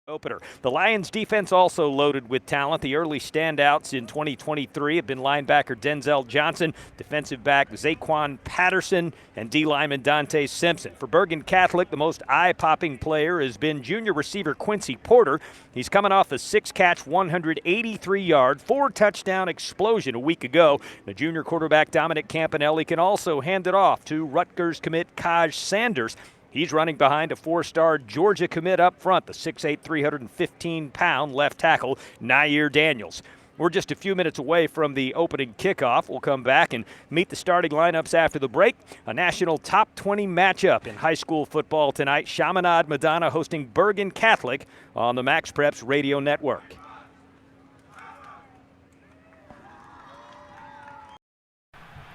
Opener. The Lions defense also loaded with talent. The early standouts in 2023 have been linebacker Denzel Johnson, defensive back Zaquan Patterson, and D lineman Dante Simpson. For Bergen Catholic, the most eye-popping player has been junior receiver Quincy Porter. He's coming off a 6-catch, 183-yard, 4-touchdown explosion a week ago. The junior quarterback Dominic Campanelli can also hand it off to Rutgers commit Kaj Sanders. He's running behind a 4-star Georgia commit up front, the 6'8", 315-pound left tackle, Nair Daniels. We're just a few minutes away from the opening kickoff. We'll come back and meet the starting lineups after the break. A national top 20 matchup in high school football tonight. Chaminade-Madonna hosting Bergen Catholic on the Max Preps Radio Network.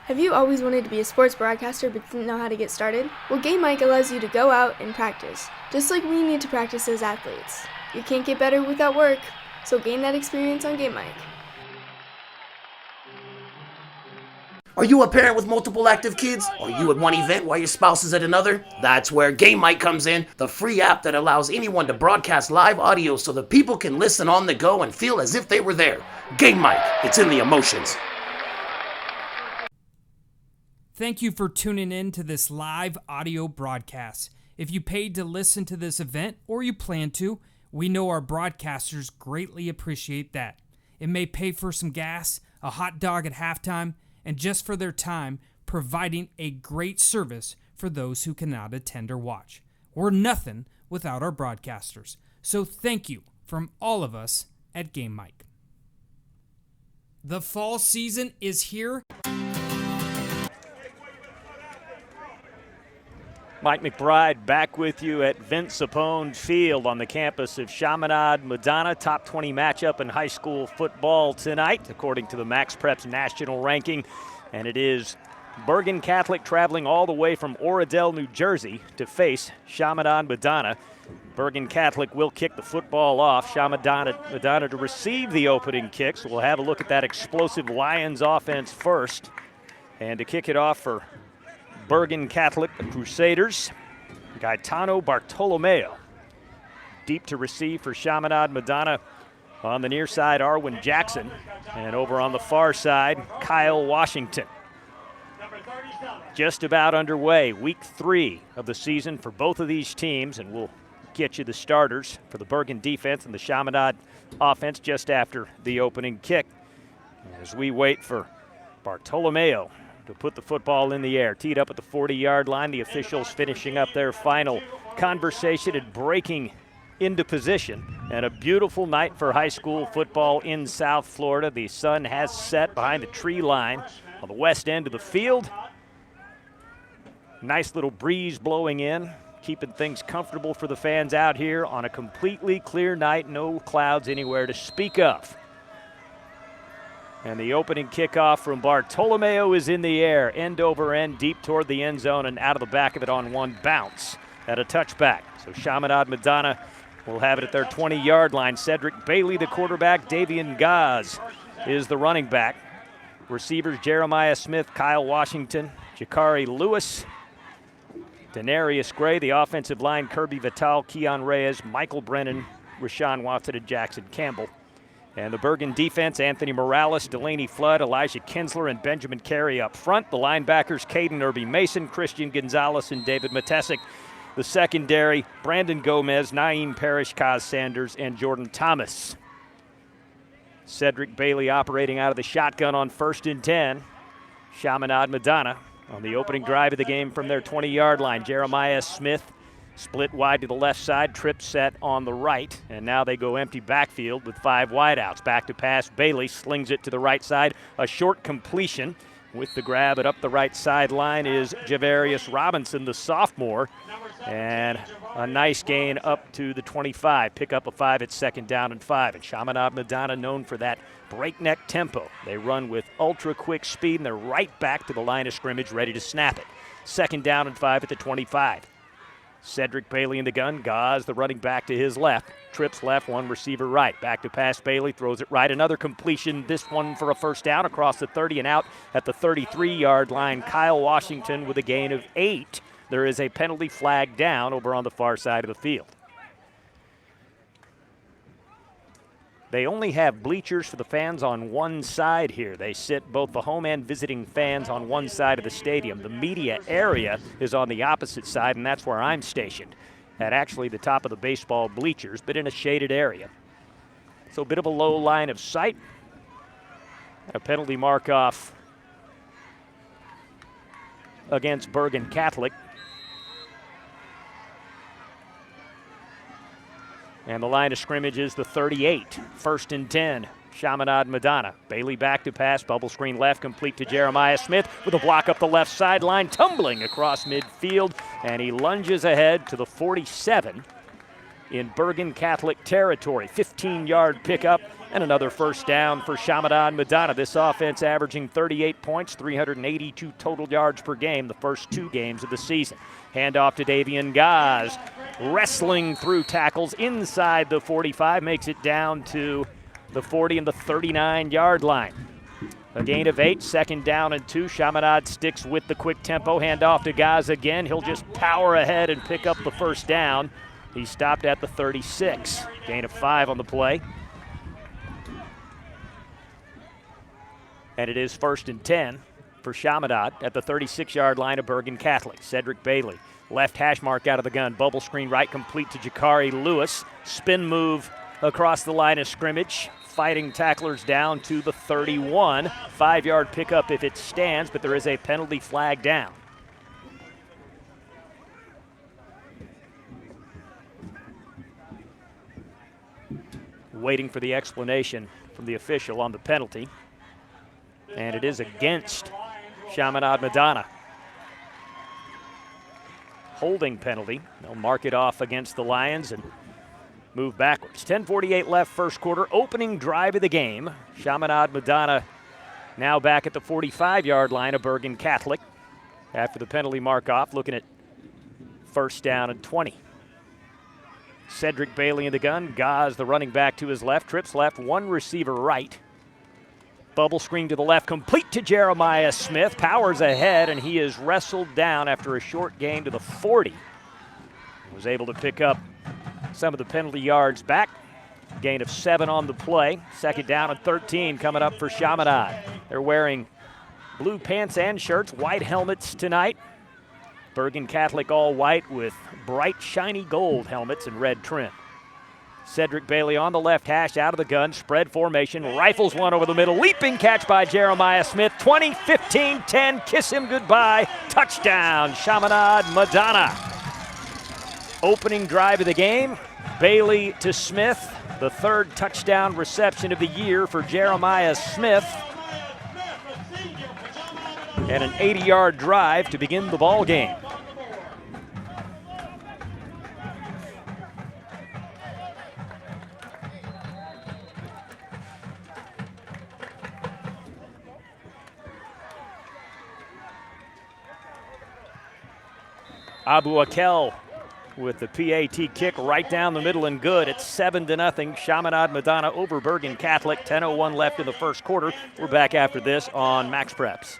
Have you always wanted to be a sports broadcaster but didn't know how to get started? Well, Game Mic allows you to go out and practice, just like we need to practice as athletes. You can't get better without work, so gain that experience on Game Mic. Are you a parent with multiple active kids? Are you at one event while your spouse is at another? That's where Game Mic comes in, the free app that allows anyone to broadcast live audio so that people can listen on the go and feel as if they were there. Game Mic, it's in the emotions. Thank you for tuning in to this live audio broadcast. If you paid to listen to this event or you plan to, we know our broadcasters greatly appreciate that. It may pay for some gas, a hot dog at halftime, and just for their time providing a great service for those who cannot attend or watch. We're nothing without our broadcasters. So thank you from all of us at Game Mic. The fall season is here. Mike McBride back with you at Vince Sapone Field on the campus of Chaminade-Madonna. Top 20 matchup in high school football tonight, according to the Max Preps national ranking. And it is Bergen Catholic traveling all the way from Oradell, New Jersey to face Chaminade-Madonna. Bergen Catholic will kick the football off. Chaminade-Madonna to receive the opening kick. So we'll have a look at that explosive Lions offense first. And to kick it off for Bergen Catholic, the Crusaders, Gaetano Bartolomeo. Deep to receive for Chaminade-Madonna. On the near side, Arwen Jackson. And over on the far side, Kyle Washington. Just about underway, week 3 of the season for both of these teams, and we'll get you the starters for the Bergen defense and the Chaminade offense just after the opening kick. As we wait for Bartolomeo to put the football in the air. Teed up at the 40-yard line. The officials finishing up their final conversation and breaking into position. And a beautiful night for high school football in South Florida. The sun has set behind the tree line on the west end of the field. Nice little breeze blowing in, keeping things comfortable for the fans out here on a completely clear night. No clouds anywhere to speak of. And the opening kickoff from Bartolomeo is in the air, end over end, deep toward the end zone and out of the back of it on one bounce at a touchback. So Chaminade-Madonna will have it at their 20-yard line. Cedric Bailey, the quarterback. Davian Gaz is the running back. Receivers Jeremiah Smith, Kyle Washington, Jakari Lewis, Denarius Gray. The offensive line, Kirby Vital, Keon Reyes, Michael Brennan, Rashawn Watson, and Jackson Campbell. And the Bergen defense, Anthony Morales, Delaney Flood, Elijah Kinsler, and Benjamin Carey up front. The linebackers, Caden Irby Mason, Christian Gonzalez, and David Matesic. The secondary, Brandon Gomez, Naeem Parrish, Kaz Sanders, and Jordan Thomas. Cedric Bailey operating out of the shotgun on 1st and 10. Chaminade-Madonna on the opening drive of the game from their 20-yard line. Jeremiah Smith split wide to the left side, trip set on the right, and now they go empty backfield with 5 wideouts. Back to pass, Bailey slings it to the right side, a short completion. With the grab it up the right sideline is Javarius Robinson, the sophomore, and a nice gain up to the 25. Pick up a 5 at 2nd down and 5. And Chaminade-Madonna known for that breakneck tempo. They run with ultra quick speed, and they're right back to the line of scrimmage ready to snap it. 2nd down and 5 at the 25. Cedric Bailey in the gun. Gaz, the running back, to his left. Trips left, one receiver right. Back to pass, Bailey throws it right. Another completion, this one for a 1st down across the 30 and out at the 33-yard line. Kyle Washington with a gain of 8. There is a penalty flag down over on the far side of the field. They only have bleachers for the fans on one side here. They sit both the home and visiting fans on one side of the stadium. The media area is on the opposite side, and that's where I'm stationed, at actually the top of the baseball bleachers, but in a shaded area. So a bit of a low line of sight. A penalty mark off against Bergen Catholic. And the line of scrimmage is the 38. 1st and 10. Chaminade-Madonna. Bailey back to pass. Bubble screen left, complete to Jeremiah Smith with a block up the left sideline, tumbling across midfield, and he lunges ahead to the 47 in Bergen Catholic territory. 15-yard pickup and another first down for Chaminade-Madonna. This offense averaging 38 points, 382 total yards per game the first 2 games of the season. Handoff to Davian Gaz, wrestling through tackles inside the 45, makes it down to the 40 and the 39-yard line. A gain of 8, 2nd down and 2. Chaminade sticks with the quick tempo. Handoff to Gaz again. He'll just power ahead and pick up the first down. He stopped at the 36. Gain of 5 on the play. And it is 1st and 10 for Chaminade at the 36-yard line of Bergen Catholic. Cedric Bailey, left hash mark out of the gun. Bubble screen right, complete to Jakari Lewis. Spin move across the line of scrimmage. Fighting tacklers down to the 31. 5-yard pickup if it stands, but there is a penalty flag down. Waiting for the explanation from the official on the penalty. And it is against Chaminade-Madonna. Holding penalty. They'll mark it off against the Lions and move backwards. 10:48 left, first quarter. Opening drive of the game. Chaminade-Madonna now back at the 45-yard line of Bergen Catholic. After the penalty mark off, looking at 1st down and 20. Cedric Bailey in the gun. Gaz, the running back, to his left. Trips left, 1 receiver right. Bubble screen to the left, complete to Jeremiah Smith. Powers ahead, and he is wrestled down after a short gain to the 40. Was able to pick up some of the penalty yards back. Gain of 7 on the play. 2nd down and 13 coming up for Chaminade. They're wearing blue pants and shirts, white helmets tonight. Bergen Catholic all white with bright, shiny gold helmets and red trim. Cedric Bailey on the left hash, out of the gun, spread formation, rifles one over the middle, leaping catch by Jeremiah Smith. 20, 15, 10, kiss him goodbye. Touchdown, Chaminade-Madonna. Opening drive of the game, Bailey to Smith, the 3rd touchdown reception of the year for Jeremiah Smith. And an 80-yard drive to begin the ball game. Abu Akel with the PAT kick right down the middle and good. It's 7-0. Chaminade-Madonna over Bergen Catholic. 10:01 left in the first quarter. We're back after this on Max Preps.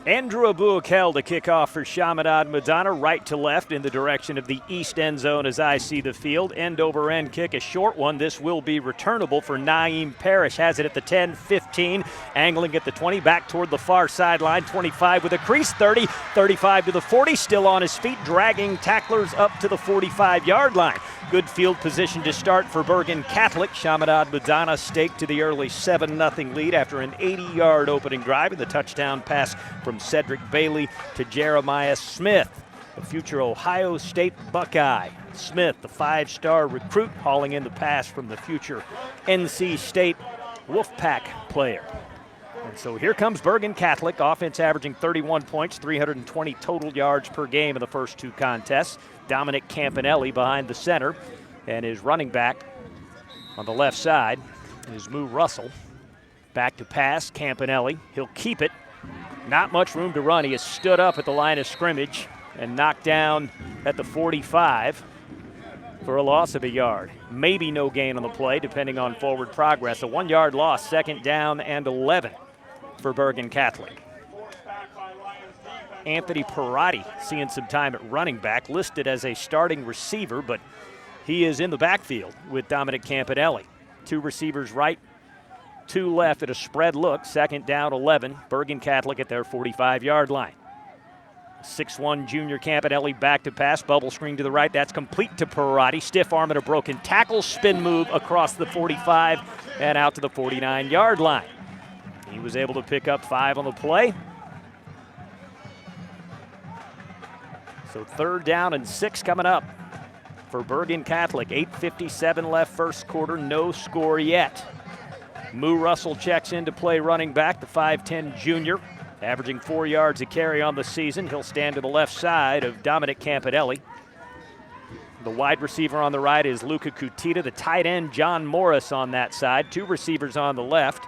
Andrew Abuakel to kick off for Chaminade-Madonna, right to left in the direction of the east end zone as I see the field. End over end kick, a short one. This will be returnable for Naeem Parrish. Has it at the 10, 15, angling at the 20, back toward the far sideline. 25 with a crease, 30, 35 to the 40, still on his feet, dragging tacklers up to the 45-yard line. Good field position to start for Bergen Catholic. Chaminade-Madonna staked to the early 7-0 lead after an 80-yard opening drive and the touchdown pass from Cedric Bailey to Jeremiah Smith, the future Ohio State Buckeye. Smith, the 5-star recruit, hauling in the pass from the future NC State Wolfpack player. And so here comes Bergen Catholic, offense averaging 31 points, 320 total yards per game in the first two contests. Dominic Campanelli behind the center, and his running back on the left side is Moo Russell. Back to pass, Campanelli. He'll keep it. Not much room to run. He has stood up at the line of scrimmage and knocked down at the 45 for a loss of a yard. Maybe no gain on the play, depending on forward progress. A 1-yard loss, 2nd down and 11 for Bergen Catholic. Anthony Perotti seeing some time at running back, listed as a starting receiver, but he is in the backfield with Dominic Campanelli. 2 receivers right, 2 left at a spread look. 2nd down, 11. Bergen Catholic at their 45-yard line. 6'1" junior Campanelli back to pass. Bubble screen to the right. That's complete to Perotti. Stiff arm and a broken tackle. Spin move across the 45 and out to the 49-yard line. He was able to pick up 5 on the play. So 3rd down and 6 coming up for Bergen Catholic. 8:57 left first quarter, no score yet. Moo Russell checks in to play running back, the 5'10 junior, averaging 4 yards a carry on the season. He'll stand to the left side of Dominic Campanelli. The wide receiver on the right is Luca Cutita, the tight end John Morris on that side. 2 receivers on the left.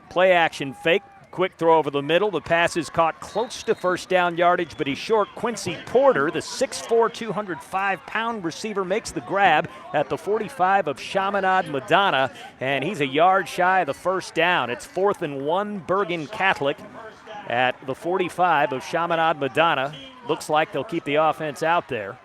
Play action fake. Quick throw over the middle. The pass is caught close to first down yardage, but he's short. Quincy Porter, the 6'4", 205-pound receiver, makes the grab at the 45 of Chaminade-Madonna, and he's a yard shy of the first down. It's 4th and 1, Bergen Catholic at the 45 of Chaminade-Madonna. Looks like they'll keep the offense out there.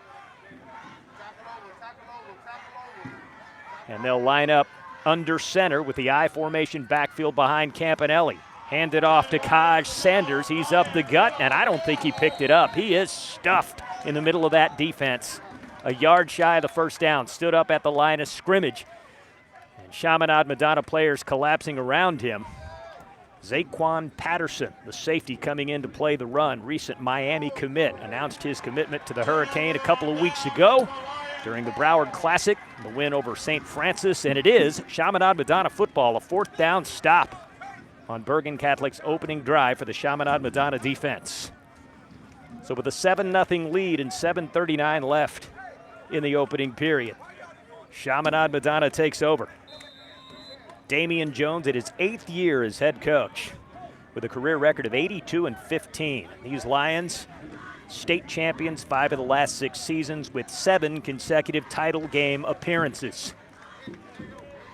And they'll line up under center with the I formation backfield behind Campanelli. Handed off to Kaj Sanders. He's up the gut, and I don't think he picked it up. He is stuffed in the middle of that defense. A yard shy of the first down. Stood up at the line of scrimmage. And Chaminade-Madonna players collapsing around him. Zaquan Patterson, the safety coming in to play the run. Recent Miami commit. Announced his commitment to the Hurricane a couple of weeks ago during the Broward Classic, the win over St. Francis. And it is Chaminade-Madonna football, a 4th down stop on Bergen Catholic's opening drive for the Chaminade-Madonna defense. So with a 7-0 lead and 7:39 left in the opening period, Chaminade-Madonna takes over. Damian Jones at his 8th year as head coach with a career record of 82-15. These Lions, state champions 5 of the last 6 seasons with 7 consecutive title game appearances.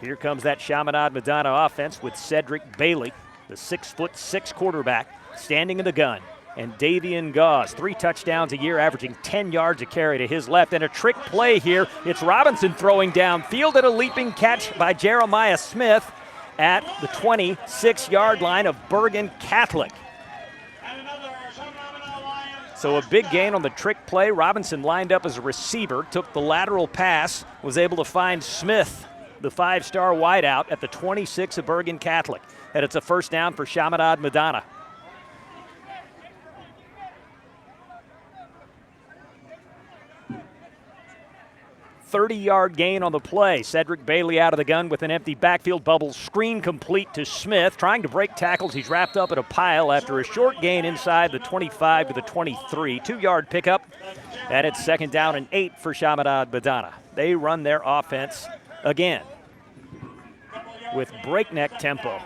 Here comes that Chaminade-Madonna offense with Cedric Bailey, the 6'6" quarterback, standing in the gun. And Davian Gauze, 3 touchdowns a year, averaging 10 yards a carry to his left. And a trick play here. It's Robinson throwing downfield and a leaping catch by Jeremiah Smith at the 26-yard line of Bergen Catholic. So a big gain on the trick play. Robinson lined up as a receiver, took the lateral pass, was able to find Smith, the 5-star wideout, at the 26 of Bergen Catholic. And it's a 1st down for Chaminade-Madonna. $30-yard gain on the play. Cedric Bailey out of the gun with an empty backfield. Bubble screen complete to Smith. Trying to break tackles. He's wrapped up in a pile after a short gain inside the 25 to the 23. 2-yard pickup. And it's 2nd down and 8 for Chaminade-Madonna. They run their offense again with breakneck tempo.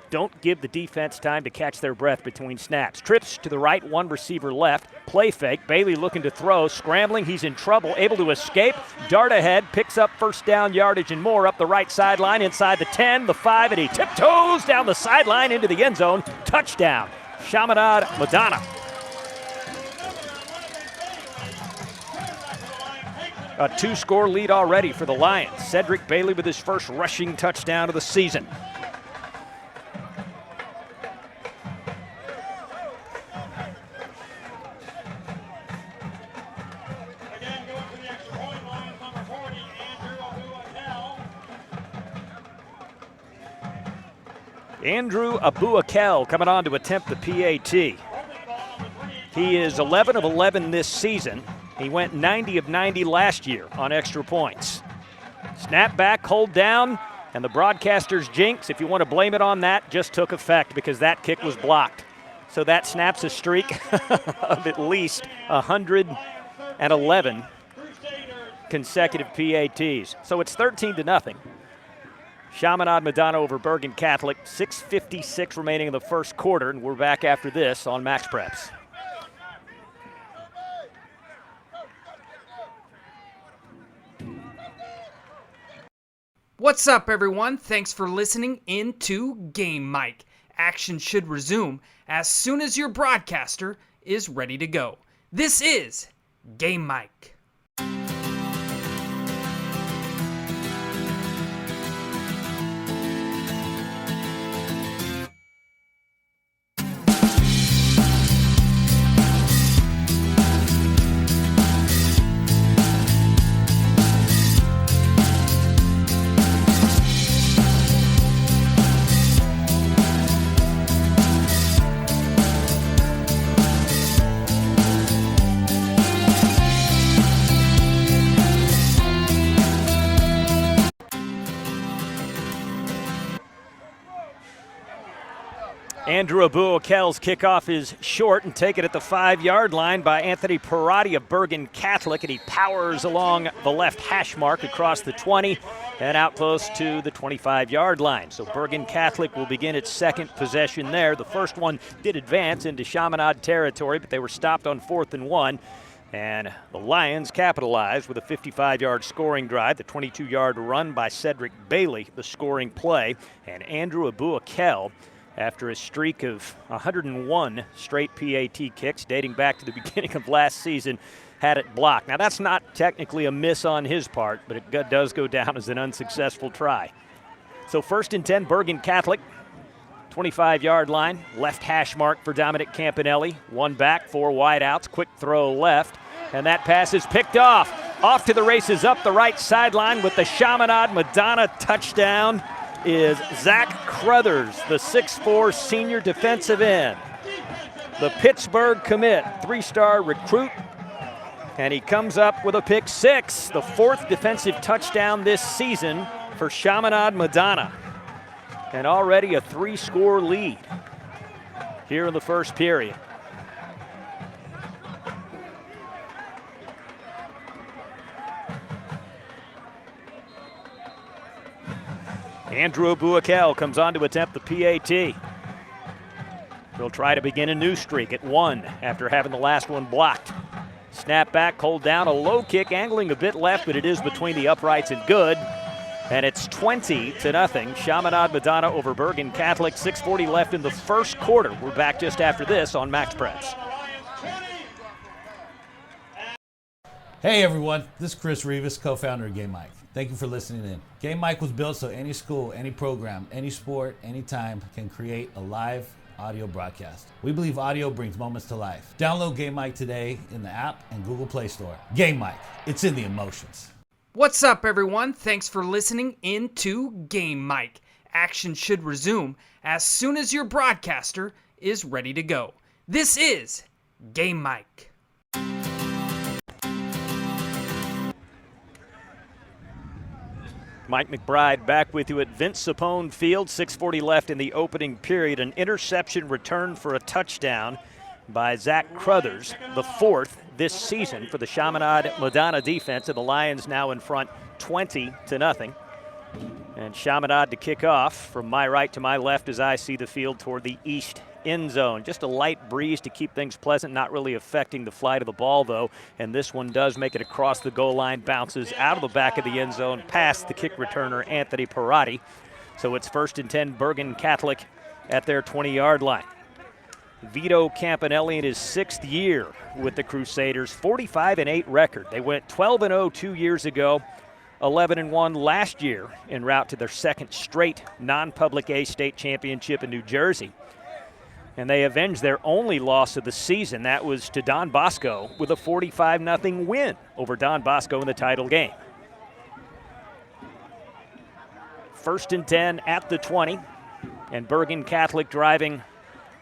don't give the defense time to catch their breath between snaps. Trips to the right, one receiver left. Play fake. Bailey looking to throw. Scrambling. He's in trouble. Able to escape. Dart ahead. Picks up first down yardage and more up the right sideline inside the 10, the 5, and he tiptoes down the sideline into the end zone. Touchdown. Chaminade-Madonna. A 2-score lead already for the Lions. Cedric Bailey with his first rushing touchdown of the season. Andrew Abuakel coming on to attempt the PAT. He is 11 of 11 this season. He went 90 of 90 last year on extra points. Snap back, hold down, and the broadcaster's jinx, if you want to blame it on that, just took effect because that kick was blocked. So that snaps a streak of at least 111 consecutive PATs. So it's 13-0. Chaminade-Madonna over Bergen Catholic, 6:56 remaining in the first quarter, and we're back after this on Max Preps. What's up, everyone? Thanks for listening in to Game Mic. Action should resume as soon as your broadcaster is ready to go. This is Game Mic. Andrew Abuakel's kickoff is short and taken at the 5-yard line by Anthony Parati of Bergen Catholic, and he powers along the left hash mark across the 20 and out close to the 25-yard line. So Bergen Catholic will begin its second possession there. The first one did advance into Chaminade territory, but they were stopped on 4th and 1. And the Lions capitalized with a 55-yard scoring drive, the 22-yard run by Cedric Bailey, the scoring play, and Andrew Abuakel, after a streak of 101 straight PAT kicks dating back to the beginning of last season, had it blocked. Now, that's not technically a miss on his part, but it does go down as an unsuccessful try. So 1st and 10, Bergen Catholic, 25-yard line, left hash mark for Dominic Campanelli. One back, 4 wide outs, quick throw left, and that pass is picked off. Off to the races up the right sideline with the Chaminade-Madonna touchdown is Zach Crothers, the 6'4 senior defensive end. The Pittsburgh commit, 3-star recruit, and he comes up with a pick 6, the 4th defensive touchdown this season for Chaminade-Madonna, and already a 3-score lead here in the first period. Andrew Abuakel comes on to attempt the PAT. He'll try to begin a new streak at 1 after having the last one blocked. Snap back, hold down, a low kick, angling a bit left, but it is between the uprights and good. And it's 20-0. Chaminade-Madonna over Bergen Catholic. 6:40 left in the first quarter. We're back just after this on Max Preps. Hey everyone, this is Chris Rivas, co-founder of Game Mic. Thank you for listening in. Game Mic was built so any school, any program, any sport, anytime can create a live audio broadcast. We believe audio brings moments to life. Download Game Mic today in the app and Google Play Store. Game Mic, it's in the emotions. What's up, everyone? Thanks for listening in to Game Mic. Action should resume as soon as your broadcaster is ready to go. This is Game Mic. Mike McBride back with you at Vince Sapone Field. 6:40 left in the opening period. An interception return for a touchdown by Zach Crothers, the 4th this season for the Chaminade-Madonna defense, and the Lions now in front 20-0. And Chaminade to kick off from my right to my left as I see the field toward the east end zone. Just a light breeze to keep things pleasant, not really affecting the flight of the ball, though. And this one does make it across the goal line, bounces out of the back of the end zone past the kick returner, Anthony Parati. So it's 1st and 10, Bergen Catholic at their 20-yard line. Vito Campanelli in his 6th year with the Crusaders, 45-8 record. They went 12-0 2 years ago, 11-1 last year en route to their 2nd straight non-public A state championship in New Jersey. And they avenged their only loss of the season. That was to Don Bosco with a 45-0 win over Don Bosco in the title game. 1st and 10 at the 20, and Bergen Catholic driving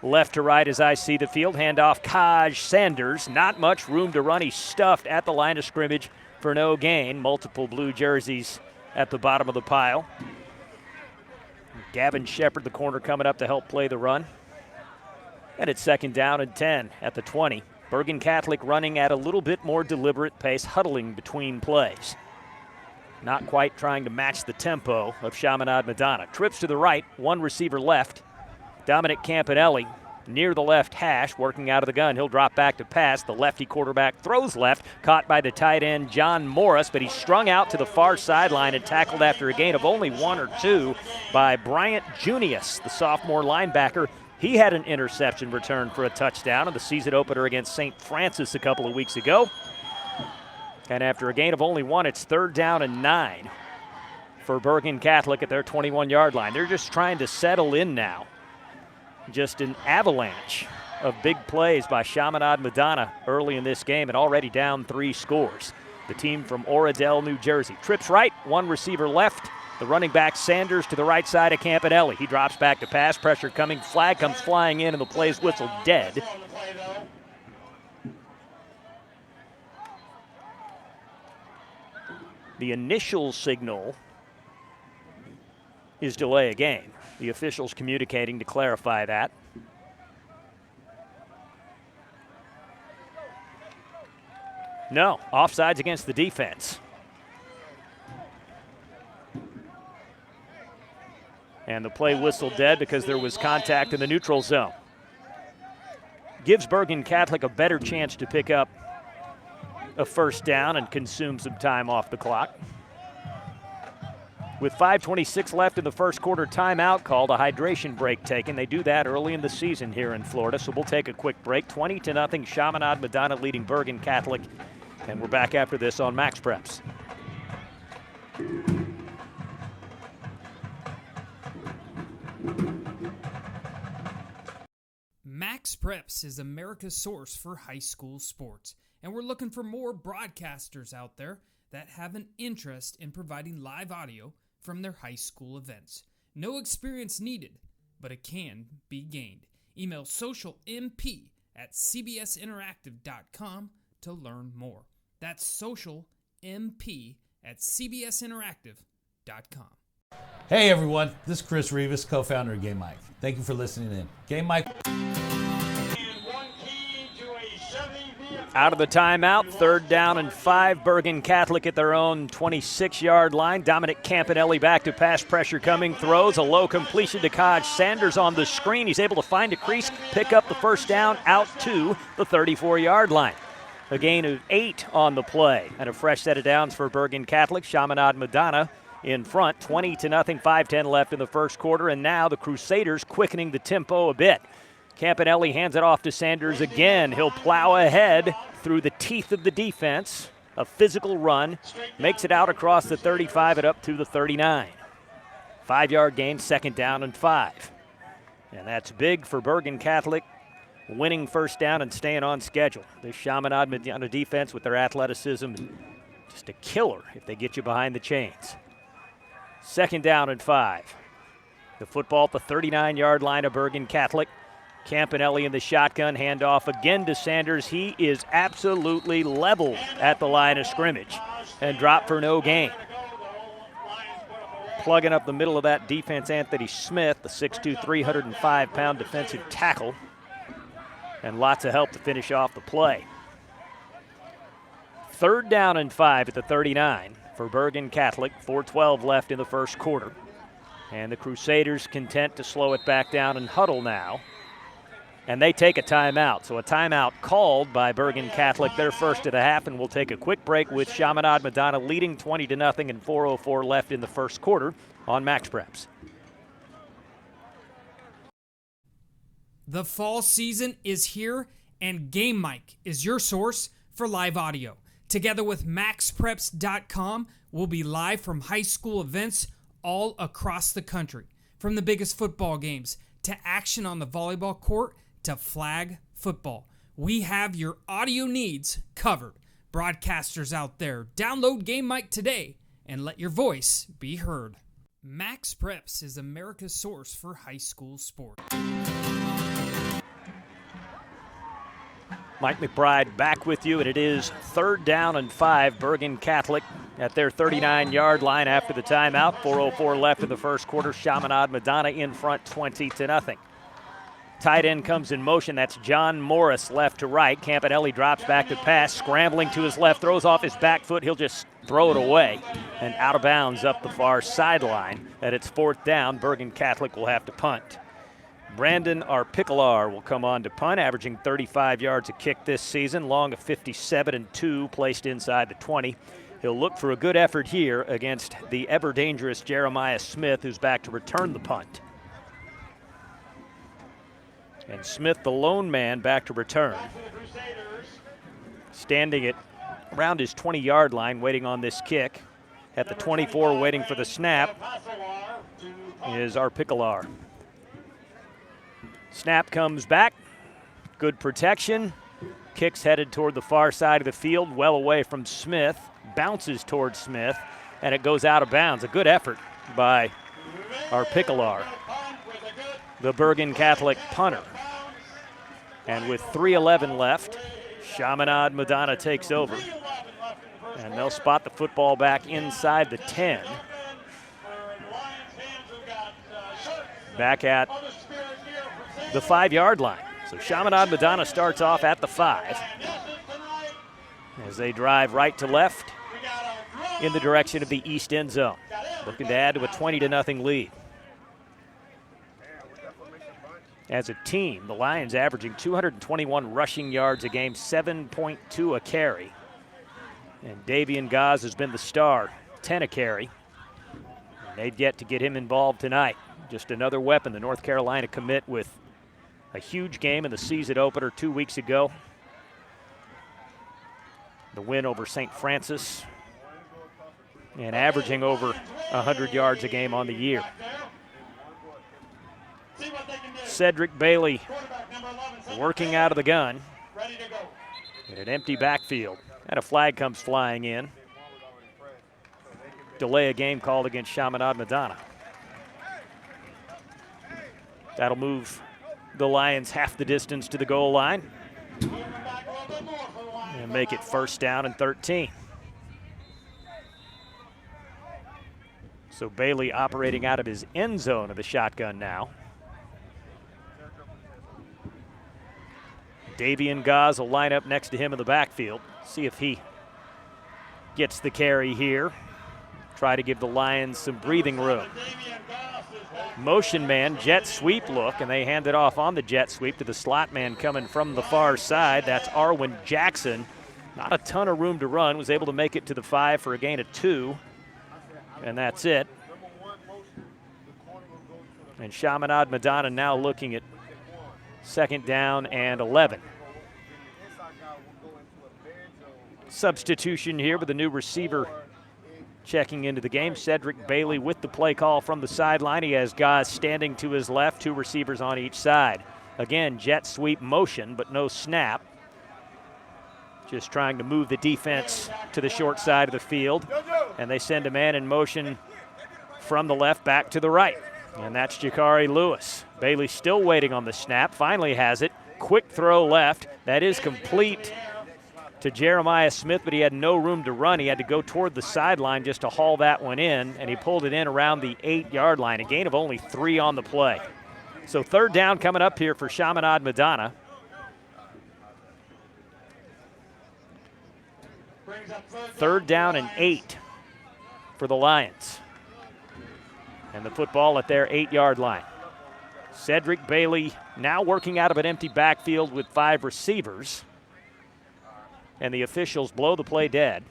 left to right as I see the field. Handoff Kaj Sanders. Not much room to run. He's stuffed at the line of scrimmage for no gain. Multiple blue jerseys at the bottom of the pile. Gavin Shepard, the corner, coming up to help play the run. And it's 2nd down and 10 at the 20. Bergen Catholic running at a little bit more deliberate pace, huddling between plays. Not quite trying to match the tempo of Chaminade-Madonna. Trips to the right, one receiver left. Dominic Campanelli near the left hash, working out of the gun. He'll drop back to pass. The lefty quarterback throws left, caught by the tight end John Morris, but he's strung out to the far sideline and tackled after a gain of only 1 or 2 by Bryant Junius, the sophomore linebacker. He had an interception return for a touchdown in the season opener against St. Francis a couple of weeks ago. And after a gain of only 1, it's 3rd down and 9 for Bergen Catholic at their 21-yard line. They're just trying to settle in now. Just an avalanche of big plays by Chaminade-Madonna early in this game and already down 3 scores. The team from Oradell, New Jersey. Trips right, one receiver left. The running back Sanders to the right side of Campanelli. He drops back to pass, pressure coming, flag comes flying in, and the play's whistled dead. The initial signal is delay a game. The officials communicating to clarify that. No, offsides against the defense. And the play whistled dead because there was contact in the neutral zone. Gives Bergen Catholic a better chance to pick up a 1st down and consume some time off the clock. With 5:26 left in the 1st quarter, timeout called, a hydration break taken. They do that early in the season here in Florida, so we'll take a quick break. 20-0, Chaminade-Madonna leading Bergen Catholic, and we're back after this on Max Preps. Max Preps is America's source for high school sports, and we're looking for more broadcasters out there that have an interest in providing live audio from their high school events. No experience needed, but it can be gained. Email socialmp@cbsinteractive.com to learn more. That's socialmp@cbsinteractive.com. Hey everyone, this is Chris Rivas, co-founder of Game Mike. Thank you for listening in. Game Mike. Out of the timeout, 3rd down and 5. Bergen Catholic at their own 26-yard line. Dominic Campanelli back to pass, pressure coming, throws a low completion to Kaj Sanders on the screen. He's able to find a crease, pick up the 1st down out to the 34-yard line. A gain of 8 on the play and a fresh set of downs for Bergen Catholic. Chaminade-Madonna in front, 20-0, 5:10 left in the 1st quarter, and now the Crusaders quickening the tempo a bit. Campanelli hands it off to Sanders again. He'll plow ahead through the teeth of the defense. A physical run. Makes it out across the 35 and up to the 39. 5-yard gain, 2nd down and 5. And that's big for Bergen Catholic, winning 1st down and staying on schedule. This Chaminade-Madonna defense with their athleticism, just a killer if they get you behind the chains. 2nd down and 5. The football at the 39-yard line of Bergen Catholic. Campanelli in the shotgun, handoff again to Sanders. He is absolutely leveled at the line of scrimmage and dropped for no gain. Plugging up the middle of that defense, Anthony Smith, the 6'2", 305-pound defensive tackle, and lots of help to finish off the play. 3rd down and 5 at the 39 for Bergen Catholic. 4:12 left in the 1st quarter. And the Crusaders content to slow it back down and huddle now. And they take a timeout. So a timeout called by Bergen Catholic, their first of the half, and we'll take a quick break with Chaminade-Madonna leading 20-0 and 4:04 left in the first quarter on Max Preps. The fall season is here, and Game Mic is your source for live audio. Together with MaxPreps.com, we'll be live from high school events all across the country. From the biggest football games to action on the volleyball court to flag football. We have your audio needs covered. Broadcasters out there, download Game Mic today and let your voice be heard. Max Preps is America's source for high school sports. Mike McBride back with you, and it is 3rd down and 5. Bergen Catholic at their 39-yard line after the timeout. 4:04 left in the first quarter. Chaminade-Madonna in front 20-0. Tight end comes in motion. That's John Morris left to right. Campanelli drops back to pass, scrambling to his left, throws off his back foot. He'll just throw it away and out of bounds up the far sideline. At its 4th down, Bergen Catholic will have to punt. Brandon Arpicolar will come on to punt, averaging 35 yards a kick this season, long of 57-2, placed inside the 20. He'll look for a good effort here against the ever-dangerous Jeremiah Smith, who's back to return the punt. And Smith, the lone man, back to return. Standing at around his 20-yard line, waiting on this kick. At the 24, waiting for the snap, is Arpicolar. Snap comes back. Good protection. Kicks headed toward the far side of the field, well away from Smith. Bounces towards Smith, and it goes out of bounds. A good effort by Arpicolar, the Bergen Catholic punter. And with 3:11 left, Chaminade-Madonna takes over. And they'll spot the football back inside the 10. Back at the 5-yard line. So Chaminade-Madonna starts off at the 5 as they drive right to left in the direction of the east end zone, looking to add to a 20-0 lead. As a team, the Lions averaging 221 rushing yards a game, 7.2 a carry. And Davian Gaz has been the star, 10 a carry. And they'd yet to get him involved tonight. Just another weapon, the North Carolina commit with a huge game in the season opener 2 weeks ago. The win over St. Francis, and averaging over 100 yards a game on the year. Cedric Bailey working out of the gun in an empty backfield. And a flag comes flying in. Delay a game called against Chaminade-Madonna. That'll move the Lions half the distance to the goal line and make it 1st down and 13. So Bailey operating out of his end zone of the shotgun now. Davian Gaz will line up next to him in the backfield. See if he gets the carry here. Try to give the Lions some breathing room. Motion man, jet sweep look, and they hand it off on the jet sweep to the slot man coming from the far side. That's Arwen Jackson. Not a ton of room to run. Was able to make it to the 5 for a gain of 2. And that's it. And Chaminade-Madonna now looking at 2nd down and 11. Substitution here with a new receiver checking into the game. Cedric Bailey with the play call from the sideline. He has guys standing to his left, 2 receivers on each side. Again, jet sweep motion, but no snap. Just trying to move the defense to the short side of the field. And they send a man in motion from the left back to the right. And that's Jakari Lewis. Bailey still waiting on the snap, finally has it. Quick throw left. That is complete to Jeremiah Smith, but he had no room to run. He had to go toward the sideline just to haul that one in, and he pulled it in around the 8-yard line, a gain of only 3 on the play. So 3rd down coming up here for Chaminade-Madonna. Third down and 8 for the Lions. And the football at their 8-yard line. Cedric Bailey now working out of an empty backfield with 5 receivers. And the officials blow the play dead.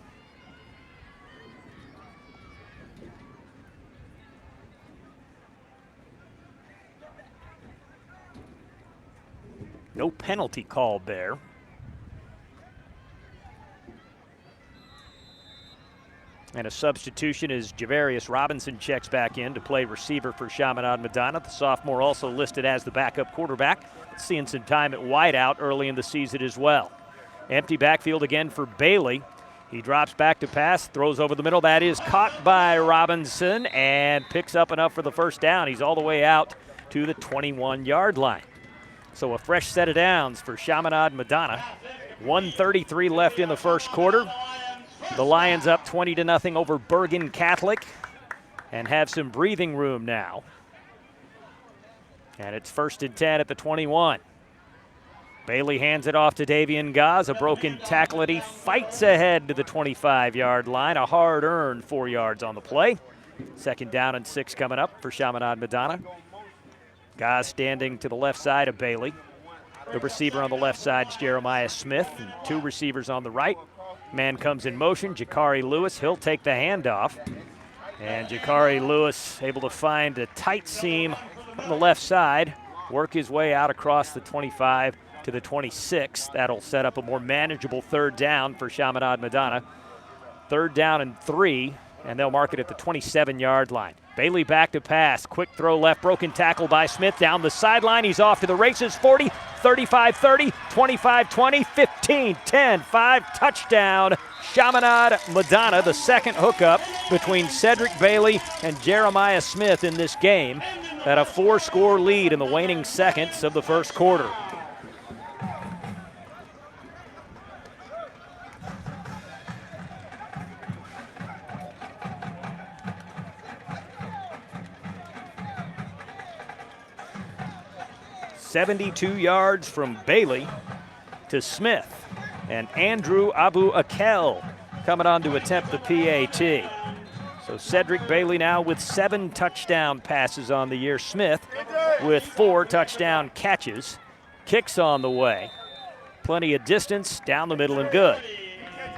No penalty called there. And a substitution as Javarius Robinson checks back in to play receiver for Chaminade-Madonna. The sophomore also listed as the backup quarterback, seeing some time at wideout early in the season as well. Empty backfield again for Bailey. He drops back to pass, throws over the middle. That is caught by Robinson and picks up enough for the first down. He's all the way out to the 21-yard line. So a fresh set of downs for Chaminade-Madonna. 1:33 left in the first quarter. The Lions up 20-0 over Bergen Catholic and have some breathing room now. And it's 1st and 10 at the 21. Bailey hands it off to Davian Gaz. A broken tackle, and he fights ahead to the 25-yard line. A hard-earned 4 yards on the play. 2nd down and 6 coming up for Chaminade-Madonna. Gaz standing to the left side of Bailey. The receiver on the left side is Jeremiah Smith, and 2 receivers on the right. Man comes in motion, Jakari Lewis. He'll take the handoff. And Jakari Lewis able to find a tight seam on the left side, work his way out across the 25 to the 26. That'll set up a more manageable 3rd down for Chaminade-Madonna. 3rd down and 3, and they'll mark it at the 27-yard line. Bailey back to pass. Quick throw left, broken tackle by Smith down the sideline. He's off to the races. 40, 35-30, 25-20, 15-10, 5 touchdown. Chaminade-Madonna, the second hookup between Cedric Bailey and Jeremiah Smith in this game at a 4-score lead in the waning seconds of the first quarter. "72 yards from Bailey to Smith, and Andrew Abu Akel coming on to attempt the PAT. So Cedric Bailey now with 7 touchdown passes on the year. Smith with 4 touchdown catches. Kicks on the way. Plenty of distance down the middle and good.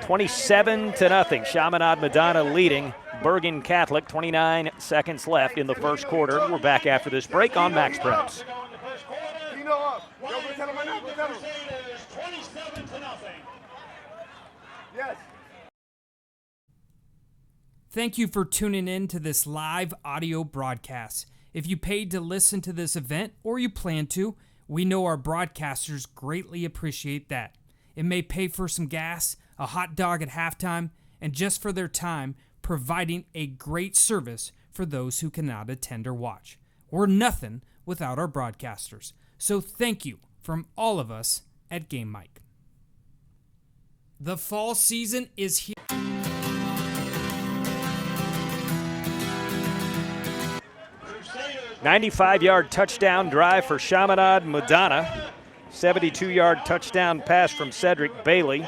27-0. Chaminade-Madonna leading Bergen Catholic. 29 seconds left in the first quarter. We're back after this break on Max Preps. Thank you for tuning in to this live audio broadcast. If you paid to listen to this event or you plan to, we know our broadcasters greatly appreciate that. It may pay for some gas, a hot dog at halftime, and just for their time providing a great service for those who cannot attend or watch. We're nothing without our broadcasters. So thank you from all of us at Game Mike. The fall season is here. "95-yard touchdown drive for Chaminade-Madonna. 72-yard touchdown pass from Cedric Bailey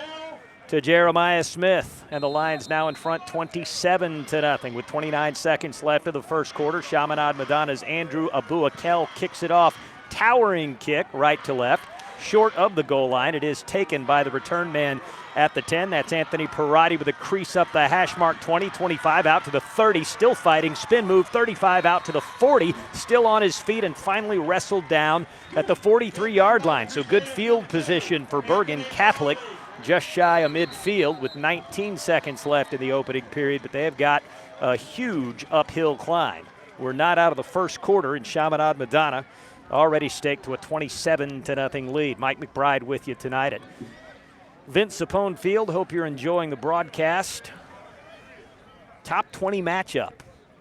to Jeremiah Smith. And the Lions now in front 27-0 with 29 seconds left of the first quarter. Chaminade-Madonna's Andrew Abu Akel kicks it off. Towering kick right to left. Short of the goal line. It is taken by the return man at the 10. That's Anthony Perotti with a crease up the hash mark. 20, 25 out to the 30. Still fighting. Spin move. 35 out to the 40. Still on his feet and finally wrestled down at the 43-yard line. So good field position for Bergen Catholic. Just shy of midfield with 19 seconds left in the opening period. But they have got a huge uphill climb. We're not out of the first quarter in Chaminade-Madonna. Already staked to a 27-0 lead. Mike McBride with you tonight at Vince Sapone Field. Hope you're enjoying the broadcast. Top 20 matchup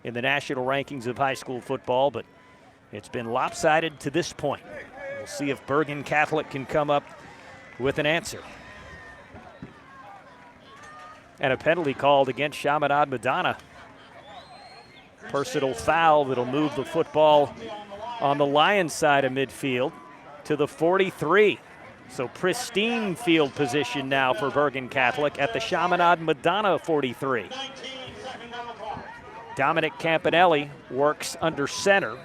in the national rankings of high school football, but it's been lopsided to this point. We'll see if Bergen Catholic can come up with an answer. And a penalty called against Chaminade-Madonna. Personal foul that'll move the football on the Lions side of midfield to the 43. So pristine field position now for Bergen Catholic at the Chaminade-Madonna 43. Dominic Campanelli works under center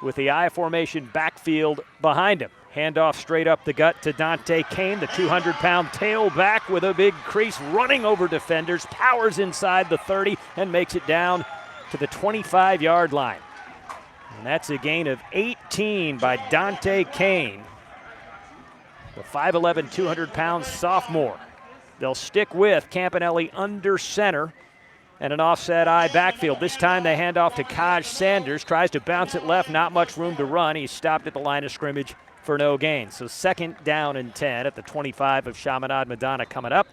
with the I formation backfield behind him. Handoff straight up the gut to Dante Kane, the 200-pound tailback with a big crease, running over defenders, powers inside the 30 and makes it down to the 25-yard line. And that's a gain of 18 by Dante Kane, the 5'11", 200-pound sophomore. They'll stick with Campanelli under center and an offset I backfield. This time they hand off to Kaj Sanders, tries to bounce it left, not much room to run. He's stopped at the line of scrimmage for no gain. So 2nd down and 10 at the 25 of Chaminade-Madonna coming up,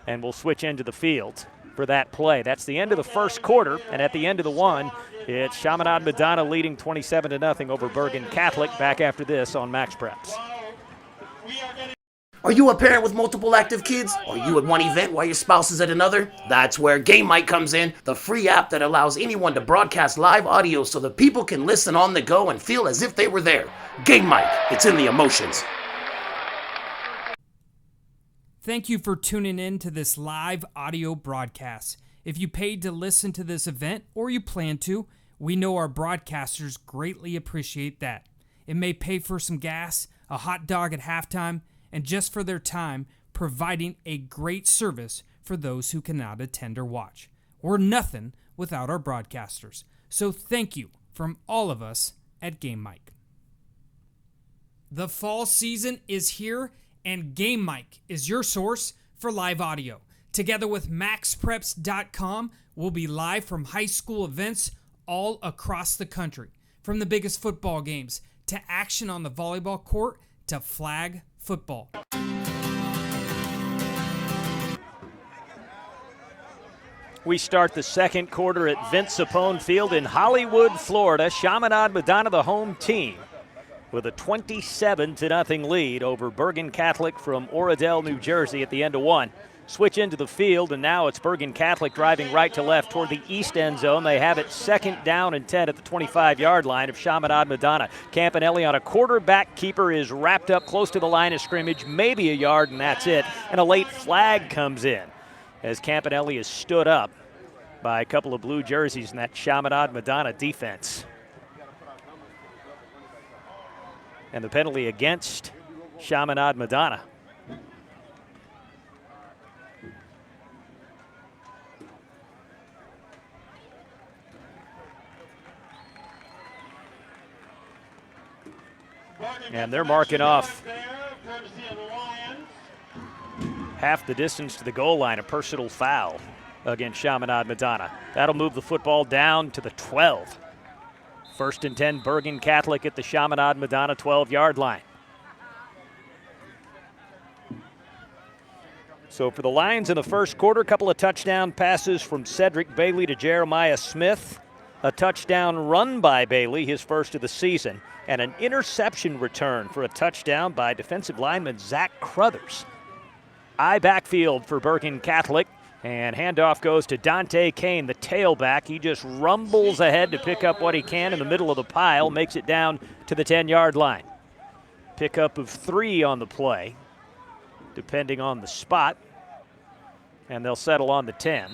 and we'll switch into the field for that play. That's the end of the first quarter, and at the end of the one, it's Chaminade-Madonna leading 27-0 over Bergen Catholic. Back after this on Max Preps. Are you a parent with multiple active kids? Are you at one event while your spouse is at another? That's where Game Mic comes in, the free app that allows anyone to broadcast live audio so that people can listen on the go and feel as if they were there. Game Mic, it's in the emotions. Thank you for tuning in to this live audio broadcast. If you paid to listen to this event or you plan to, we know our broadcasters greatly appreciate that. It may pay for some gas, a hot dog at halftime, and just for their time providing a great service for those who cannot attend or watch. We're nothing without our broadcasters. So thank you from all of us at Game Mic. The fall season is here, and Game Mic is your source for live audio. Together with MaxPreps.com, we'll be live from high school events all across the country. From the biggest football games to action on the volleyball court to flag football. We start the second quarter at Vince Sapone Field in Hollywood, Florida. Chaminade-Madonna, the home team, with a 27-0 lead over Bergen Catholic from Oradell, New Jersey at the end of one. Switch into the field, and now it's Bergen Catholic driving right to left toward the east end zone. They have it 2nd down and 10 at the 25-yard line of Chaminade-Madonna. Campanelli on a quarterback keeper is wrapped up close to the line of scrimmage, maybe a yard, and that's it. And a late flag comes in as Campanelli is stood up by a couple of blue jerseys in that Chaminade-Madonna defense. And the penalty against Chaminade-Madonna. And they're marking off half the distance to the goal line, a personal foul against Chaminade-Madonna. That'll move the football down to the 12. 1st and 10, Bergen Catholic at the Chaminade-Madonna 12-yard line. So for the Lions in the first quarter, a couple of touchdown passes from Cedric Bailey to Jeremiah Smith. A touchdown run by Bailey, his first of the season, and an interception return for a touchdown by defensive lineman Zach Crothers. I backfield for Bergen Catholic, and handoff goes to Dante Kane, the tailback. He just rumbles ahead to pick up what he can in the middle of the pile, makes it down to the 10-yard line. Pickup of 3 on the play, depending on the spot, and they'll settle on the 10.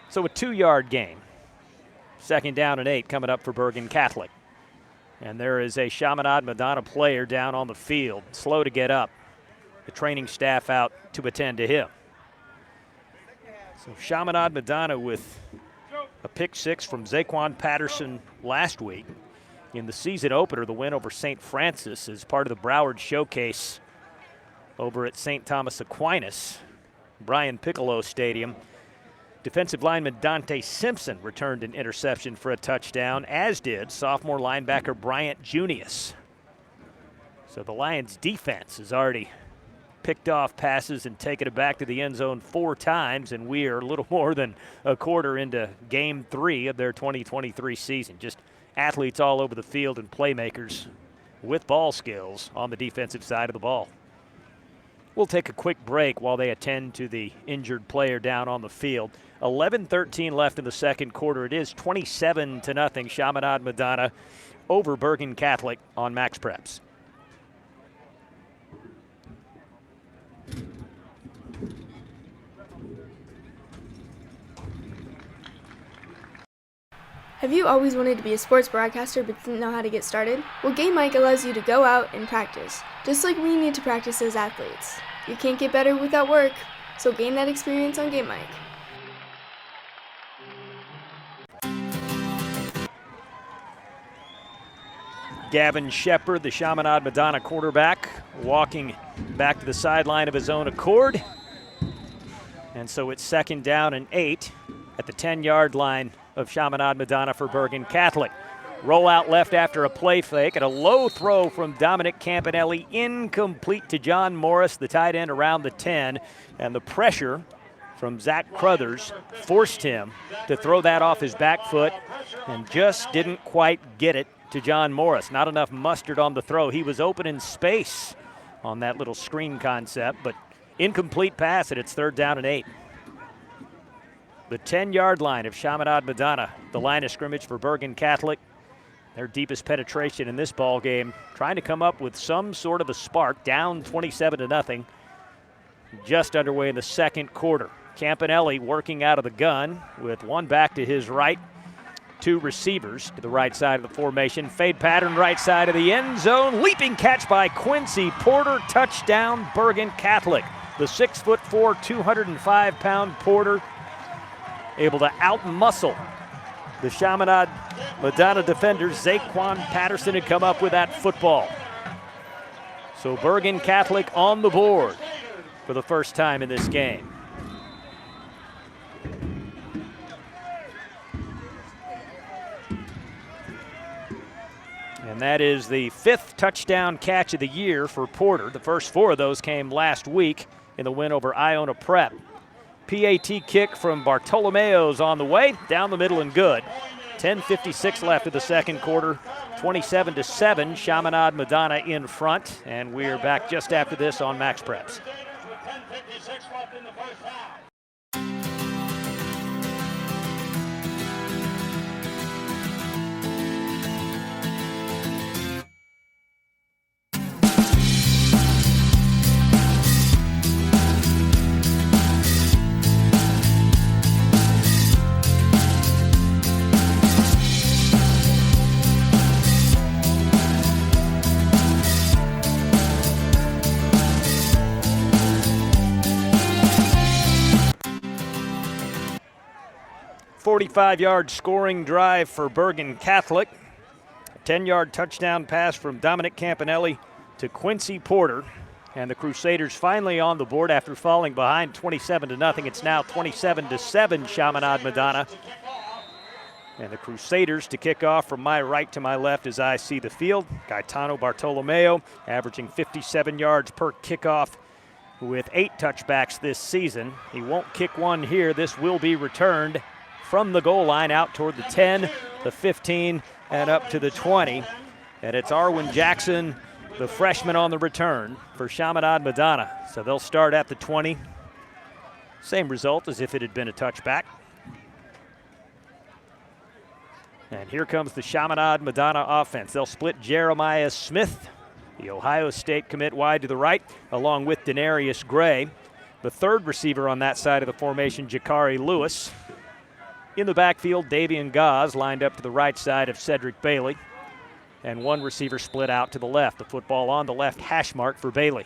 So a 2-yard gain. 2nd down and 8 coming up for Bergen Catholic. And there is a Chaminade-Madonna player down on the field, slow to get up. The training staff out to attend to him. So Chaminade-Madonna with a pick 6 from Zaquan Patterson last week. In the season opener, the win over St. Francis as part of the Broward Showcase over at St. Thomas Aquinas, Brian Piccolo Stadium. Defensive lineman Dante Simpson returned an interception for a touchdown, as did sophomore linebacker Bryant Junius. So the Lions' defense has already picked off passes and taken it back to the end zone 4 times, and we are a little more than a quarter into Game 3 of their 2023 season. Just athletes all over the field and playmakers with ball skills on the defensive side of the ball. We'll take a quick break while they attend to the injured player down on the field. 11:13 left in the second quarter. It is 27-0 Chaminade-Madonna over Bergen Catholic on Max Preps. Have you always wanted to be a sports broadcaster but didn't know how to get started? Well, Game Mic allows you to go out and practice, just like we need to practice as athletes. You can't get better without work, so gain that experience on Game Mic. Gavin Shepard, the Chaminade-Madonna quarterback, walking back to the sideline of his own accord. And so it's 2nd down and 8 at the 10-yard line of Chaminade-Madonna for Bergen Catholic. Rollout left after a play fake and a low throw from Dominic Campanelli, incomplete to John Morris, the tight end around the 10. And the pressure from Zach Crothers forced him to throw that off his back foot and just didn't quite get it to John Morris. Not enough mustard on the throw. He was open in space on that little screen concept, but incomplete pass, and it's 3rd down and 8. The 10-yard line of Chaminade-Madonna, the line of scrimmage for Bergen Catholic. Their deepest penetration in this ball game, trying to come up with some sort of a spark, down 27-0, just underway in the 2nd quarter. Campanelli working out of the gun with one back to his right, 2 receivers to the right side of the formation. Fade pattern right side of the end zone. Leaping catch by Quincy Porter. Touchdown, Bergen Catholic. The 6'4", 205-pound Porter able to outmuscle the Chaminade-Madonna defenders. Zaquan Patterson had come up with that football. So Bergen Catholic on the board for the first time in this game. And that is the 5th touchdown catch of the year for Porter. The first 4 of those came last week in the win over Iona Prep. PAT kick from Bartolomeo's on the way, down the middle and good. 10:56 left of the 2nd quarter, 27-7, Chaminade-Madonna in front, and we're back just after this on Max Preps. 10:56 left in the first half. 45-yard scoring drive for Bergen Catholic. A 10-yard touchdown pass from Dominic Campanelli to Quincy Porter. And the Crusaders finally on the board after falling behind 27-0. It's now 27-7 Chaminade-Madonna. And the Crusaders to kick off from my right to my left as I see the field. Gaetano Bartolomeo averaging 57 yards per kickoff with 8 touchbacks this season. He won't kick one here. This will be returned from the goal line out toward the 10, the 15, and up to the 20. And it's Arwen Jackson, the freshman, on the return for Chaminade-Madonna. So they'll start at the 20. Same result as if it had been a touchback. And here comes the Chaminade-Madonna offense. They'll split Jeremiah Smith, the Ohio State commit, wide to the right, along with Denarius Gray. The 3rd receiver on that side of the formation, Jakari Lewis. In the backfield, Davian Gaz lined up to the right side of Cedric Bailey. And 1 receiver split out to the left. The football on the left hash mark for Bailey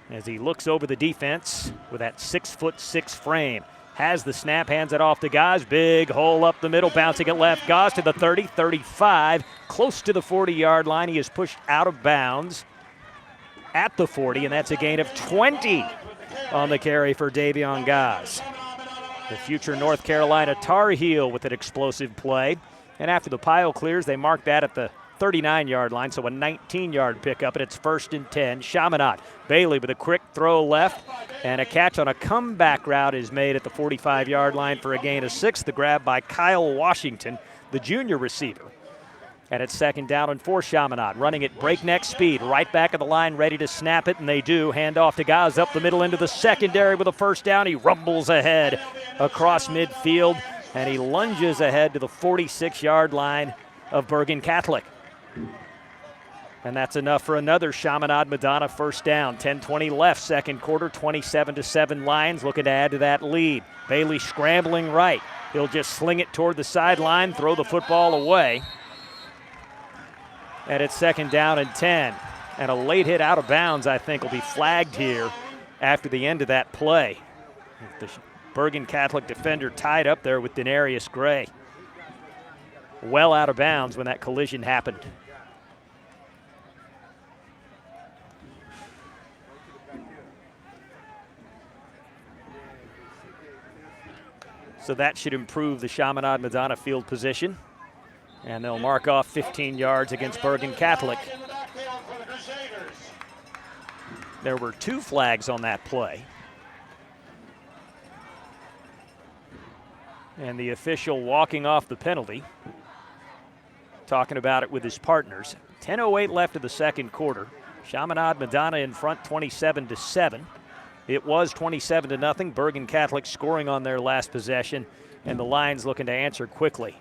as he looks over the defense with that 6'6" frame. Has the snap, hands it off to Gaz. Big hole up the middle, bouncing it left. Gaz to the 30, 35, close to the 40-yard line. He is pushed out of bounds at the 40, and that's a gain of 20 on the carry for Davion Gaz. The future North Carolina Tar Heel with an explosive play. And after the pile clears, they mark that at the 39-yard line, so a 19-yard pickup, and it's 1st and 10. Chaminade. Bailey with a quick throw left, and a catch on a comeback route is made at the 45-yard line for a gain of 6. The grab by Kyle Washington, the junior receiver. And it's 2nd down and 4 Chaminade, running at breakneck speed, right back of the line, ready to snap it, and they do. Hand off to Gaz up the middle into the secondary with a 1st down. He rumbles ahead across midfield, and he lunges ahead to the 46-yard line of Bergen Catholic. And that's enough for another Chaminade-Madonna 1st down. 10:20 left, 2nd quarter, 27-7 Lions looking to add to that lead. Bailey scrambling right. He'll just sling it toward the sideline, throw the football away. And it's 2nd down and 10. And a late hit out of bounds, I think, will be flagged here after the end of that play. The Bergen Catholic defender tied up there with Denarius Gray. Well out of bounds when that collision happened. So that should improve the Chaminade-Madonna field position. And they'll mark off 15 yards against Bergen Catholic. There were 2 flags on that play. And the official walking off the penalty, talking about it with his partners. 10:08 left of the second quarter. Chaminade-Madonna in front 27-7. It was 27-0. Bergen Catholic scoring on their last possession, and the Lions looking to answer quickly.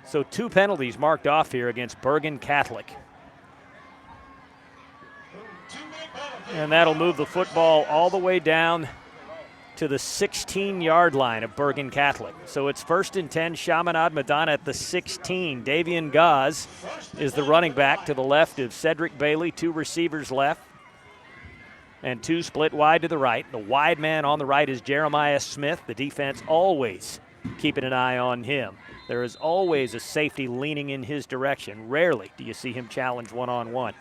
So 2 penalties marked off here against Bergen Catholic. And that'll move the football all the way down to the 16-yard line of Bergen Catholic. So it's 1st and 10, Chaminade-Madonna at the 16. Davian Gaz is the running back to the left of Cedric Bailey. 2 receivers left and 2 split wide to the right. The wide man on the right is Jeremiah Smith. The defense always keeping an eye on him. There is always a safety leaning in his direction. Rarely do you see him challenge one-on-one.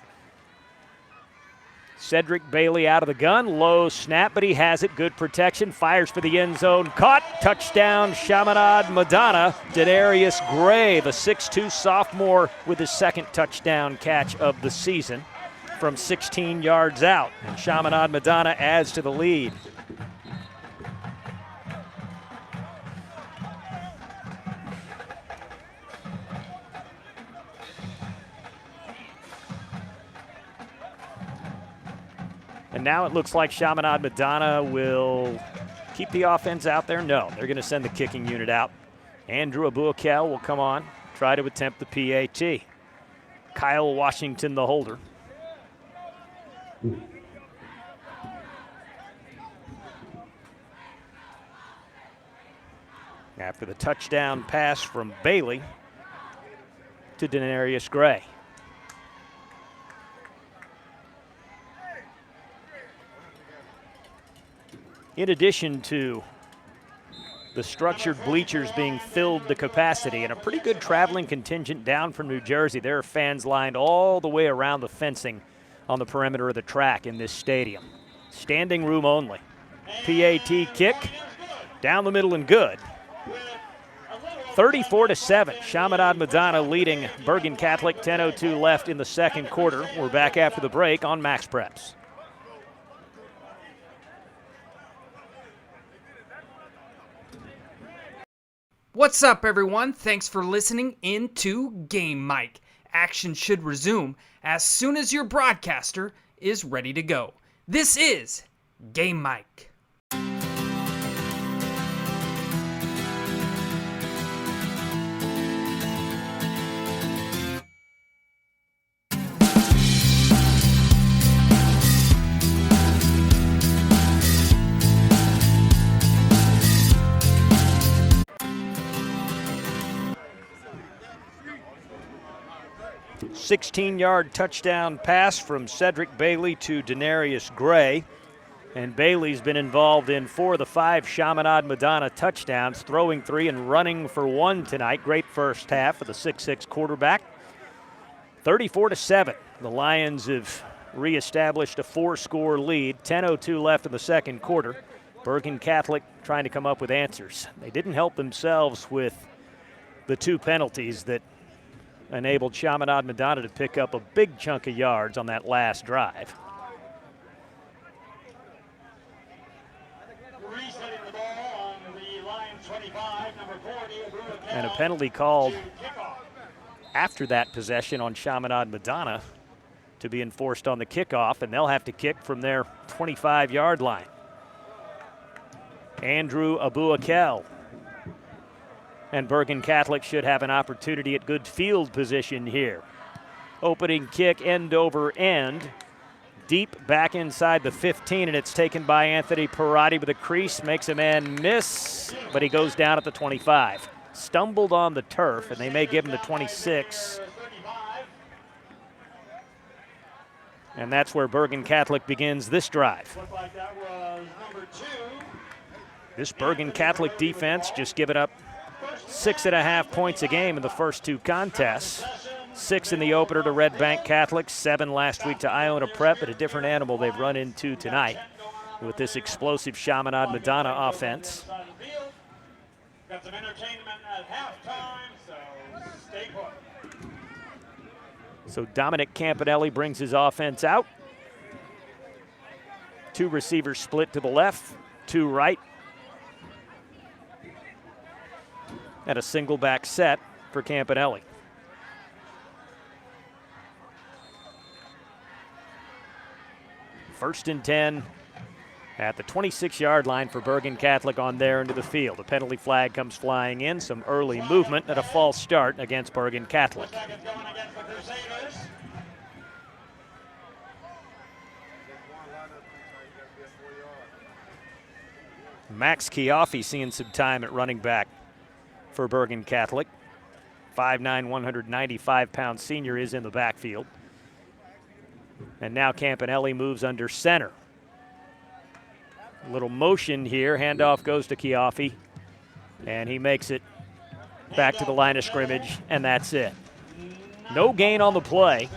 Cedric Bailey out of the gun. Low snap, but he has it. Good protection. Fires for the end zone. Caught. Touchdown, Chaminade-Madonna. Denarius Gray, the 6'2 sophomore, with his 2nd touchdown catch of the season from 16 yards out. And Chaminade-Madonna adds to the lead. And now it looks like Chaminade-Madonna will keep the offense out there. No, they're going to send the kicking unit out. Andrew Abuakel will come on, try to attempt the PAT. Kyle Washington, the holder. After the touchdown pass from Bailey to Denarius Gray. In addition to the structured bleachers being filled to capacity and a pretty good traveling contingent down from New Jersey, there are fans lined all the way around the fencing on the perimeter of the track in this stadium. Standing room only. PAT kick down the middle and good. 34-7. Chaminade-Madonna leading Bergen Catholic. 10:02 left in the second quarter. We're back after the break on Max Preps. What's up, everyone? Thanks for listening into Game Mic. Action should resume as soon as your broadcaster is ready to go. This is Game Mic. $16-yard touchdown pass from Cedric Bailey to Denarius Gray. And Bailey's been involved in 4 of the 5 Chaminade-Madonna touchdowns, throwing 3 and running for 1 tonight. Great first half for the 6'6 quarterback. 34-7. The Lions have reestablished a 4-score lead. 10:02 left in the second quarter. Bergen Catholic trying to come up with answers. They didn't help themselves with the 2 penalties that enabled Chaminade-Madonna to pick up a big chunk of yards on that last drive. And a penalty called after that possession on Chaminade-Madonna to be enforced on the kickoff, and they'll have to kick from their 25-yard line. Andrew Abuakel. And Bergen Catholic should have an opportunity at good field position here. Opening kick end over end. deep back inside the 15, and it's taken by Anthony Perotti with a crease, makes a man miss, but he goes down at the 25. Stumbled on the turf, and they may give him the 26. And that's where Bergen Catholic begins this drive. This Bergen Catholic defense just giving up 6.5 points a game in the first two contests. 6 in the opener to Red Bank Catholic, 7 last week to Iona Prep, but a different animal they've run into tonight with this explosive Chaminade-Madonna offense. Got some entertainment at halftime, so stay put. So Dominic Campanelli brings his offense out. 2 receivers split to the left, 2 right. And a single back set for Campanelli. First and 10 at the 26-yard line for Bergen Catholic on their end of the field. A penalty flag comes flying in, some early movement, and a false start against Bergen Catholic. Max Chiaffi seeing some time at running back for Bergen Catholic. 5'9", 195-pound senior is in the backfield. And now Campanelli moves under center. A little motion here. Handoff goes to Chiaffi. And he makes it back to the line of scrimmage, and that's it. No gain on the play.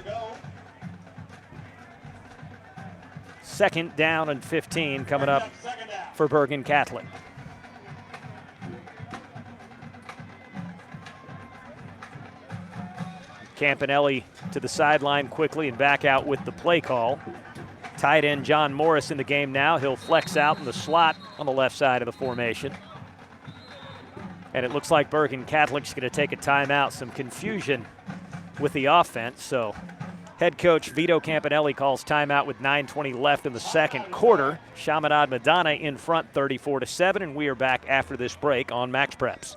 Second down and 15 coming up for Bergen Catholic. Campanelli to the sideline quickly and back out with the play call. Tight end John Morris in the game now. He'll flex out in the slot on the left side of the formation. And it looks like Bergen Catholic's going to take a timeout. Some confusion with the offense. So head coach Vito Campanelli calls timeout with 9:20 left in the second quarter. Chaminade-Madonna in front 34-7, and we are back after this break on Max Preps.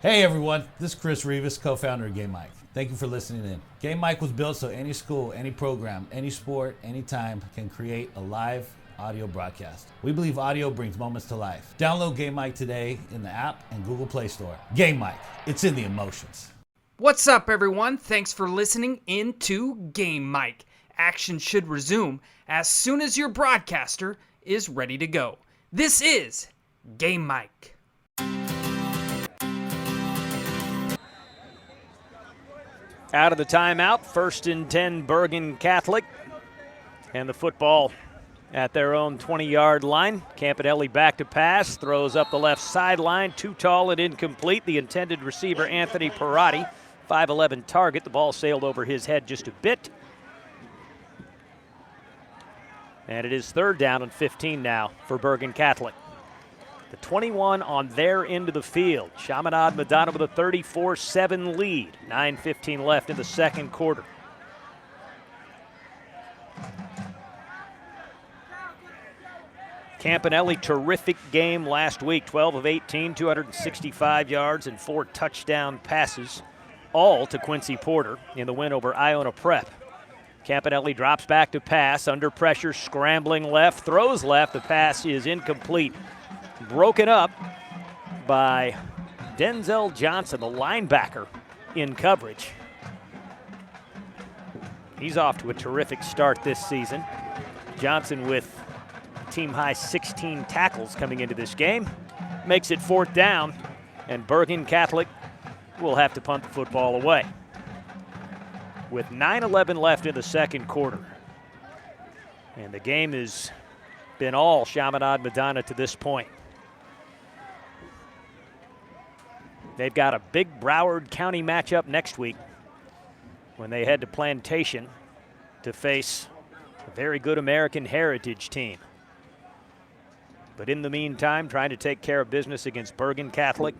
Hey everyone, this is Chris Rivas, co-founder of Game Mike. Thank you for listening in. Game Mike was built so any school, any program, any sport, anytime can create a live audio broadcast. We believe audio brings moments to life. Download Game Mike today in the app and Google Play Store. Game Mike, it's in the emotions. What's up, everyone? Thanks for listening in to Game Mike. Action should resume as soon as your broadcaster is ready to go. This is Game Mike. Out of the timeout, first and 10 Bergen Catholic. And the football at their own 20-yard line. Campanelli back to pass, throws up the left sideline, too tall and incomplete. The intended receiver, Anthony Perotti, 5'11" target. The ball sailed over his head just a bit. And it is third down and 15 now for Bergen Catholic. The 21 on their end of the field. Chaminade-Madonna with a 34-7 lead. 9:15 left in the second quarter. Campanelli, terrific game last week. 12 of 18, 265 yards and 4 touchdown passes, all to Quincy Porter in the win over Iona Prep. Campanelli drops back to pass, under pressure, scrambling left, throws left. The pass is incomplete. Broken up by Denzel Johnson, the linebacker, in coverage. He's off to a terrific start this season. Johnson with team-high 16 tackles coming into this game. Makes it fourth down, and Bergen Catholic will have to punt the football away. With 9:11 left in the second quarter. And the game has been all Chaminade-Madonna to this point. They've got a big Broward County matchup next week when they head to Plantation to face a very good American Heritage team. But in the meantime, trying to take care of business against Bergen Catholic.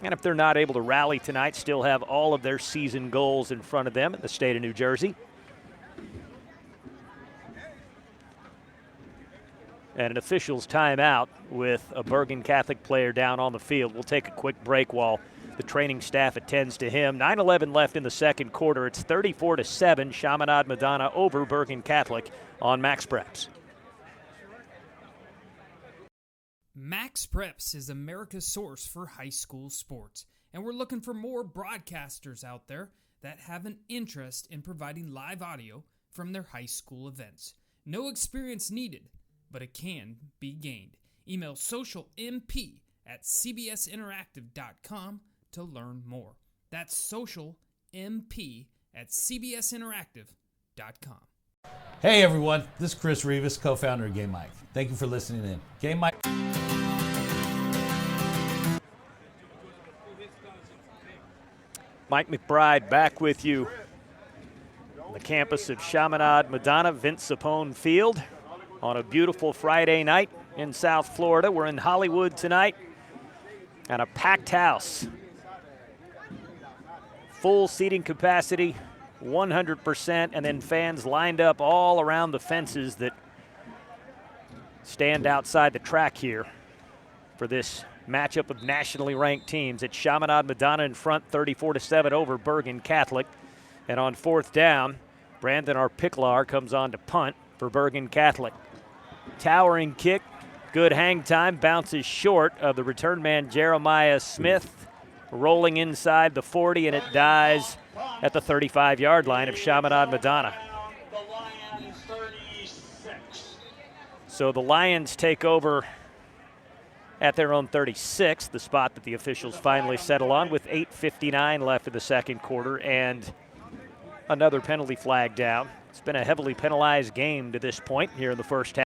And if they're not able to rally tonight, still have all of their season goals in front of them in the state of New Jersey. and an official's timeout with a Bergen Catholic player down on the field. We'll take a quick break while the training staff attends to him. 9:11 left in the second quarter. It's 34-7, Chaminade-Madonna over Bergen Catholic on Max Preps. Max Preps is America's source for high school sports, and we're looking for more broadcasters out there that have an interest in providing live audio from their high school events. No experience needed, but it can be gained. Email socialmp@cbsinteractive.com to learn more. That's socialmp@cbsinteractive.com. Hey everyone, this is Chris Rivas, co-founder of Game Mike. Thank you for listening in. Game Mike. Mike McBride back with you on the campus of Chaminade-Madonna, Vince Sapone Field on a beautiful Friday night in South Florida. We're in Hollywood tonight at a packed house. Full seating capacity, 100%, and then fans lined up all around the fences that stand outside the track here for this matchup of nationally ranked teams. It's Chaminade-Madonna in front, 34-7 over Bergen Catholic. And on fourth down, Brandon Arpiklar comes on to punt for Bergen Catholic. Towering kick, good hang time, bounces short of the return man Jeremiah Smith, rolling inside the 40, and it dies at the 35-yard line of Chaminade-Madonna. The Lions 36. So the Lions take over at their own 36, the spot that the officials finally settle on with 8:59 left in the second quarter and another penalty flag down. It's been a heavily penalized game to this point here in the first half.